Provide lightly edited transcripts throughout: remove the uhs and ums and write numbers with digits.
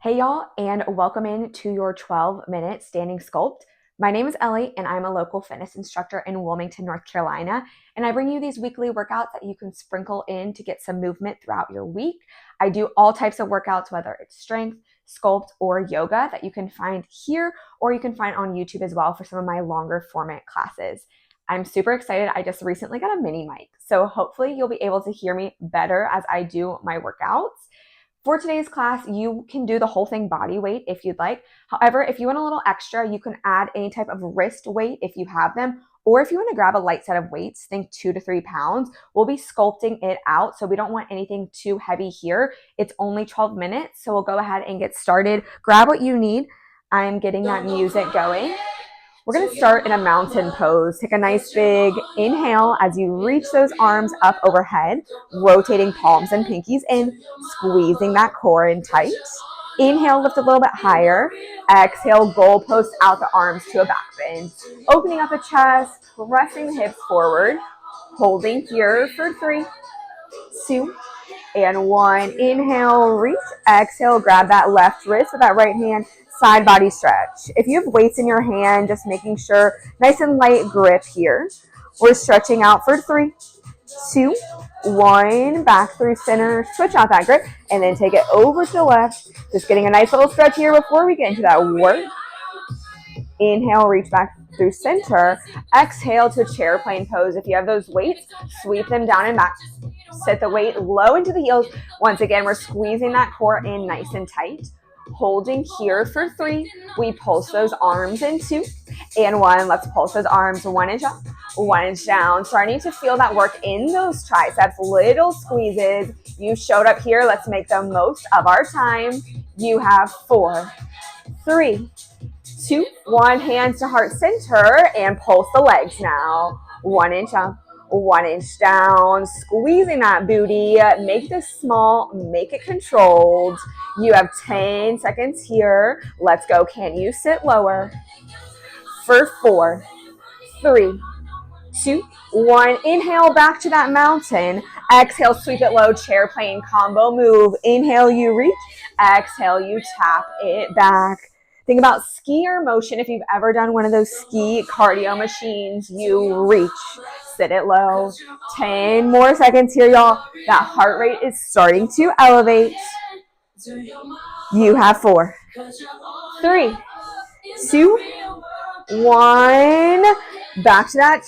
Hey y'all, and welcome in to your 12-minute standing sculpt. My name is Ellie, and I'm a local fitness instructor in Wilmington, North Carolina, and I bring you these weekly workouts that you can sprinkle in to get some movement throughout your week. I do all types of workouts, whether it's strength, sculpt, or yoga that you can find here, or you can find on YouTube as well for some of my longer format classes. I'm super excited. I just recently got a mini mic, so hopefully you'll be able to hear me better as I do my workouts. For today's class, you can do the whole thing body weight if you'd like. However, if you want a little extra, you can add any type of wrist weight if you have them, or if you want to grab a light set of weights, think 2 to 3 pounds. We'll be sculpting it out, so we don't want anything too heavy here. It's only 12 minutes, so we'll go ahead and get started. Grab what you need. I'm getting that music going. We're going to start in a mountain pose. Take a nice big inhale as you reach those arms up overhead, rotating palms and pinkies in, squeezing that core in tight. Inhale, lift a little bit higher. Exhale, goalpost out the arms to a back bend. Opening up the chest, pressing the hips forward. Holding here for 3, 2, and 1. Inhale, reach. Exhale, grab that left wrist with that right hand. Side body stretch. If you have weights in your hand, just making sure nice and light grip here. We're stretching out for 3, 2, 1. Back through center. Switch out that grip and then take it over to the left. Just getting a nice little stretch here before we get into that work. Inhale, reach back through center. Exhale to chair plane pose. If you have those weights, sweep them down and back. Set the weight low into the heels. Once again, we're squeezing that core in nice and tight. Holding here for 3. We pulse those arms in 2 and 1. Let's pulse those arms 1 inch up, 1 inch down. Starting to feel that work in those triceps, little squeezes. You showed up here. Let's make the most of our time. You have 4, 3, 2, 1. Hands to heart center and pulse the legs now. 1 inch up, 1 inch down, squeezing that booty. Make this small, make it controlled. You have 10 seconds here. Let's go. Can you sit lower? For 4, 3, 2, 1. Inhale back to that mountain. Exhale, sweep it low, chair plane combo move. Inhale, you reach. Exhale, you tap it back. Think about skier motion. If you've ever done one of those ski cardio machines, you reach. Sit it low. 10 more seconds here, y'all. That heart rate is starting to elevate. You have 4, 3, 2, 1. Back to that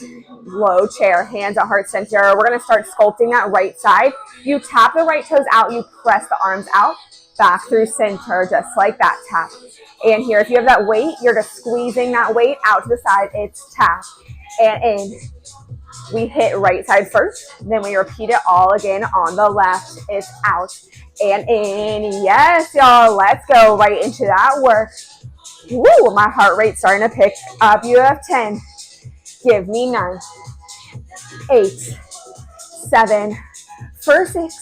low chair. Hands at heart center. We're going to start sculpting that right side. You tap the right toes out. You press the arms out. Back through center, just like that. Tap. And here, if you have that weight, you're just squeezing that weight out to the side. It's tap and in. We hit right side first, then we repeat it all again on the left. It's out and in. Yes, y'all, let's go right into that work. Woo, my heart rate's starting to pick up. You have 10. Give me 9, 8, 7. For 6,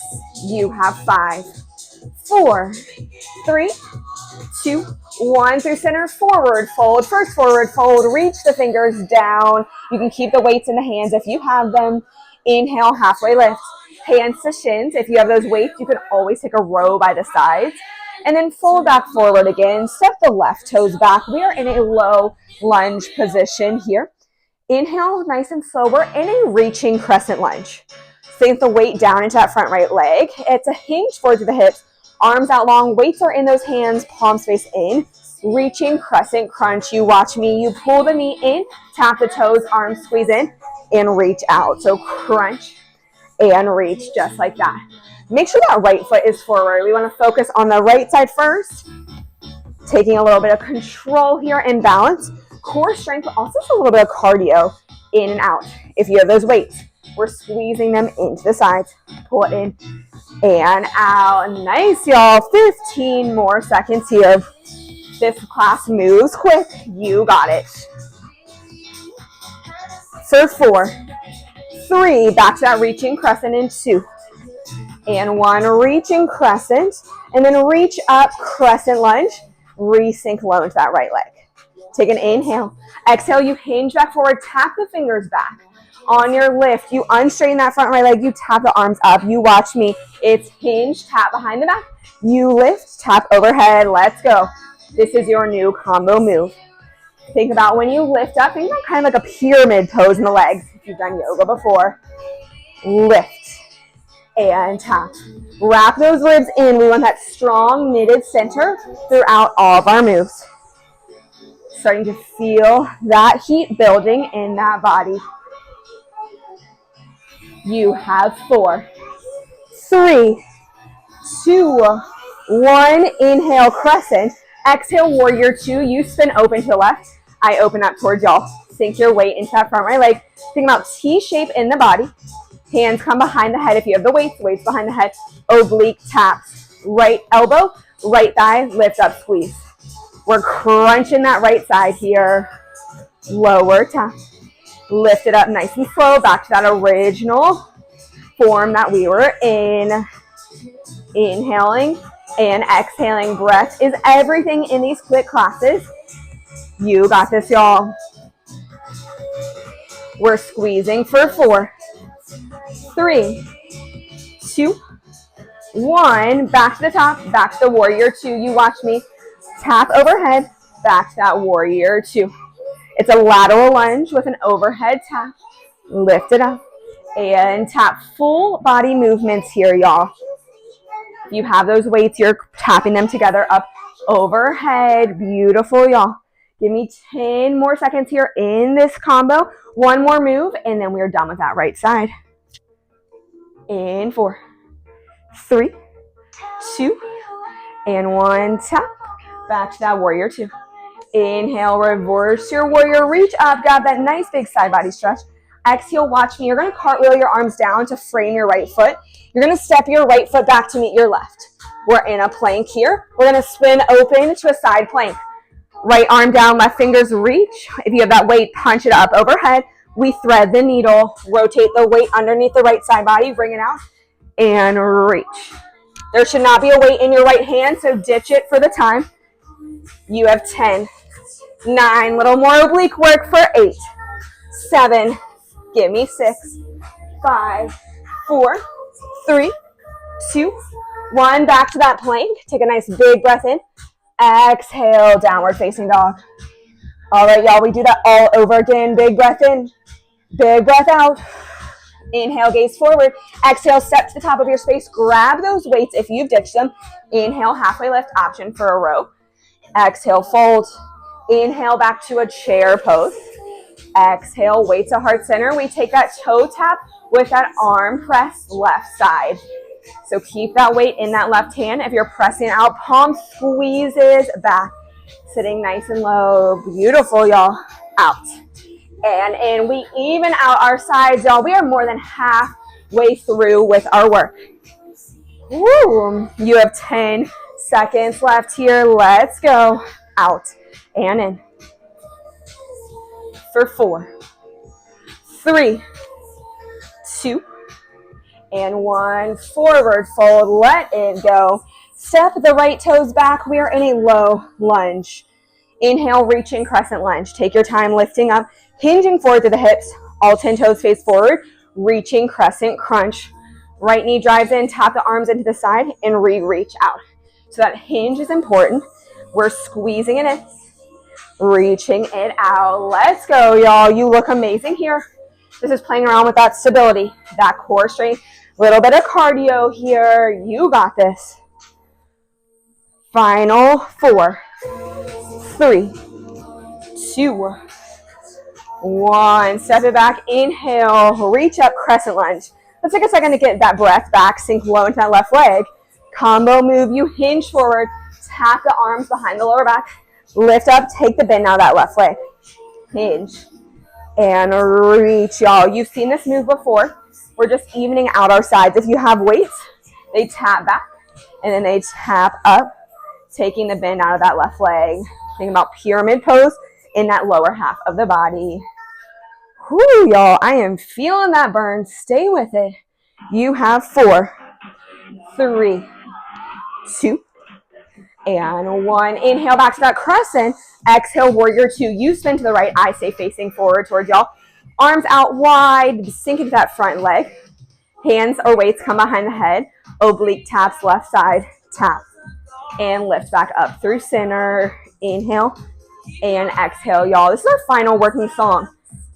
you have 5, 4, 3, 2, 1. Through center, forward fold. First forward fold. Reach the fingers down. You can keep the weights in the hands if you have them. Inhale, halfway lift. Hands to shins. If you have those weights, you can always take a row by the sides. And then fold back forward again. Step the left toes back. We are in a low lunge position here. Inhale, nice and slow. We're in a reaching crescent lunge. Sink the weight down into that front right leg. It's a hinge forward to the hips. Arms out long, weights are in those hands, palms face in, reaching crescent crunch. You watch me, you pull the knee in, tap the toes, arms squeeze in, and reach out. So crunch and reach just like that. Make sure that right foot is forward. We want to focus on the right side first, taking a little bit of control here and balance. Core strength, but also a little bit of cardio in and out. If you have those weights, we're squeezing them into the sides. Pull it in and out. Nice, y'all. 15 more seconds here. This class moves quick. You got it. For 4, 3. Back to that reaching crescent in 2. And 1. Reaching crescent. And then reach up, crescent lunge. Resink low into that right leg. Take an inhale. Exhale, you hinge back forward. Tap the fingers back. On your lift, you unstraighten that front right leg, you tap the arms up. You watch me. It's hinge, tap behind the back. You lift, tap overhead. Let's go. This is your new combo move. Think about when you lift up, think about kind of like a pyramid pose in the legs. If you've done yoga before. Lift and tap. Wrap those ribs in. We want that strong knitted center throughout all of our moves. Starting to feel that heat building in that body. You have 4, 3, 2, 1. Inhale, crescent. Exhale, warrior 2. You spin open to the left. I open up towards y'all. Sink your weight into that front right leg. Think about T-shape in the body. Hands come behind the head if you have the weights. Weights behind the head. Oblique taps. Right elbow, right thigh, lift up, squeeze. We're crunching that right side here. Lower tap. Lift it up nice and slow. Back to that original form that we were in. Inhaling and exhaling. Breath is everything in these quick classes. You got this, y'all. We're squeezing for 4, 3, 2, 1. Back to the top. Back to the warrior 2. You watch me. Tap overhead. Back to that warrior 2. It's a lateral lunge with an overhead tap. Lift it up and tap. Full body movements here, y'all. If you have those weights, you're tapping them together up overhead. Beautiful, y'all. Give me 10 more seconds here in this combo. One more move, and then we're done with that right side. In 4, 3, 2, and 1. Tap. Back to that warrior 2. Inhale, reverse your warrior. Reach up, grab that nice big side body stretch. Exhale, watch me. You're going to cartwheel your arms down to frame your right foot. You're going to step your right foot back to meet your left. We're in a plank here. We're going to spin open to a side plank. Right arm down, left fingers reach. If you have that weight, punch it up overhead. We thread the needle, rotate the weight underneath the right side body, bring it out, and reach. There should not be a weight in your right hand, so ditch it for the time. You have 10, 9, little more oblique work for 8, 7, give me 6, 5, 4, 3, 2, 1. Back to that plank. Take a nice big breath in. Exhale, downward facing dog. All right, y'all, we do that all over again. Big breath in, big breath out. Inhale, gaze forward. Exhale, step to the top of your space. Grab those weights if you've ditched them. Inhale, halfway lift, option for a row. Exhale, fold. Inhale, back to a chair pose. Exhale, weight to heart center. We take that toe tap with that arm press left side. So keep that weight in that left hand. If you're pressing out, palm squeezes back. Sitting nice and low. Beautiful, y'all. Out. And in. We even out our sides, y'all. We are more than halfway through with our work. Woo. You have 10 seconds left here. Let's go. Out and in. For 4, 3, 2, and 1. Forward fold. Let it go. Step the right toes back. We are in a low lunge. Inhale, reaching crescent lunge. Take your time lifting up, hinging forward through the hips. All 10 toes face forward. Reaching crescent crunch. Right knee drives in. Tap the arms into the side and re-reach out. So that hinge is important. We're squeezing it in. Reaching it out. Let's go, y'all. You look amazing here. This is playing around with that stability, that core strength. Little bit of cardio here. You got this. Final 4, 3, 2, 1. Step it back. Inhale. Reach up. Crescent lunge. Let's take a second to get that breath back. Sink low into that left leg. Combo move. You hinge forward. Tap the arms behind the lower back. Lift up. Take the bend out of that left leg. Hinge. And reach, y'all. You've seen this move before. We're just evening out our sides. If you have weights, they tap back. And then they tap up. Taking the bend out of that left leg. Think about pyramid pose in that lower half of the body. Whoo, y'all. I am feeling that burn. Stay with it. You have 4, 3, 2, and 1. Inhale back to that crescent. Exhale, warrior 2. You spin to the right. I stay facing forward towards y'all. Arms out wide, sink into that front leg. Hands or weights come behind the head. Oblique taps, left side, tap. And lift back up through center. Inhale and exhale, y'all. This is our final working song.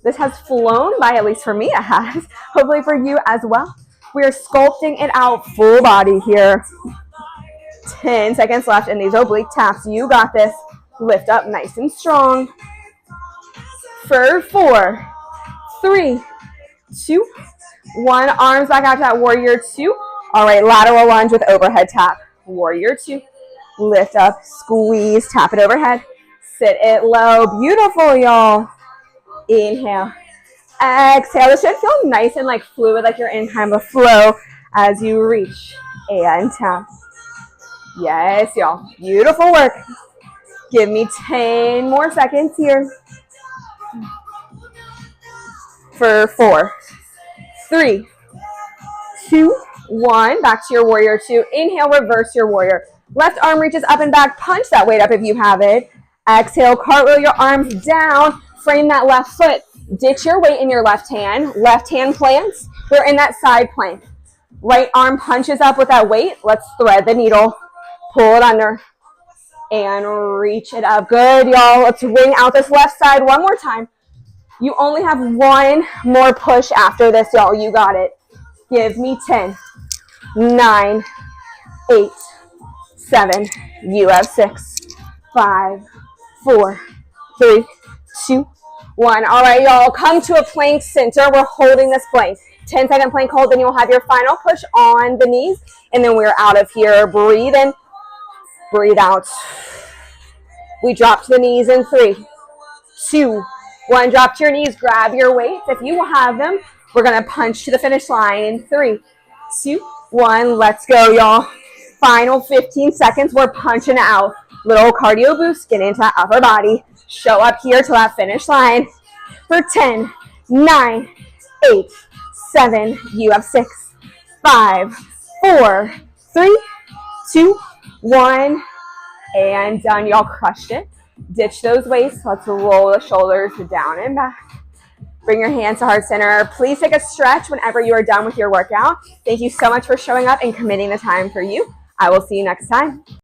This has flown by, at least for me it has. Hopefully for you as well. We are sculpting it out full body here. 10 seconds left in these oblique taps. You got this. Lift up nice and strong. For 4, 3, 2, 1. Arms back out to that warrior 2. All right, lateral lunge with overhead tap. Warrior 2. Lift up, squeeze, tap it overhead. Sit it low. Beautiful, y'all. Inhale. Exhale. This should feel nice and like fluid, like you're in kind of a flow as you reach and tap. Yes, y'all. Beautiful work. Give me 10 more seconds here. For 4, 3, 2, 1. Back to your warrior 2. Inhale, reverse your warrior. Left arm reaches up and back. Punch that weight up if you have it. Exhale, cartwheel your arms down. Frame that left foot. Ditch your weight in your left hand. Left hand plants. We're in that side plank. Right arm punches up with that weight. Let's thread the needle. Pull it under. And reach it up. Good, y'all. Let's ring out this left side one more time. You only have one more push after this, y'all. You got it. Give me 10, 9, 8, 7. You have 6, 5, 4, 3, 2, 1. All right, y'all. Come to a plank center. We're holding this plank. 10-second plank hold, then you'll have your final push on the knees, and then we're out of here. Breathe in. Breathe out. We drop to the knees in 3, 2, 1. Drop to your knees. Grab your weights if you have them. We're going to punch to the finish line in 3, 2, 1. Let's go, y'all. Final 15 seconds. We're punching out. Little cardio boost. Get into that upper body. Show up here to that finish line for 10, 9, 8, 7. You have 6, 5, 4, 3, 2, 1. And done. Y'all crushed it. Ditch those weights. Let's roll the shoulders down and back. Bring your hands to heart center. Please take a stretch whenever you are done with your workout. Thank you so much for showing up and committing the time for you. I will see you next time.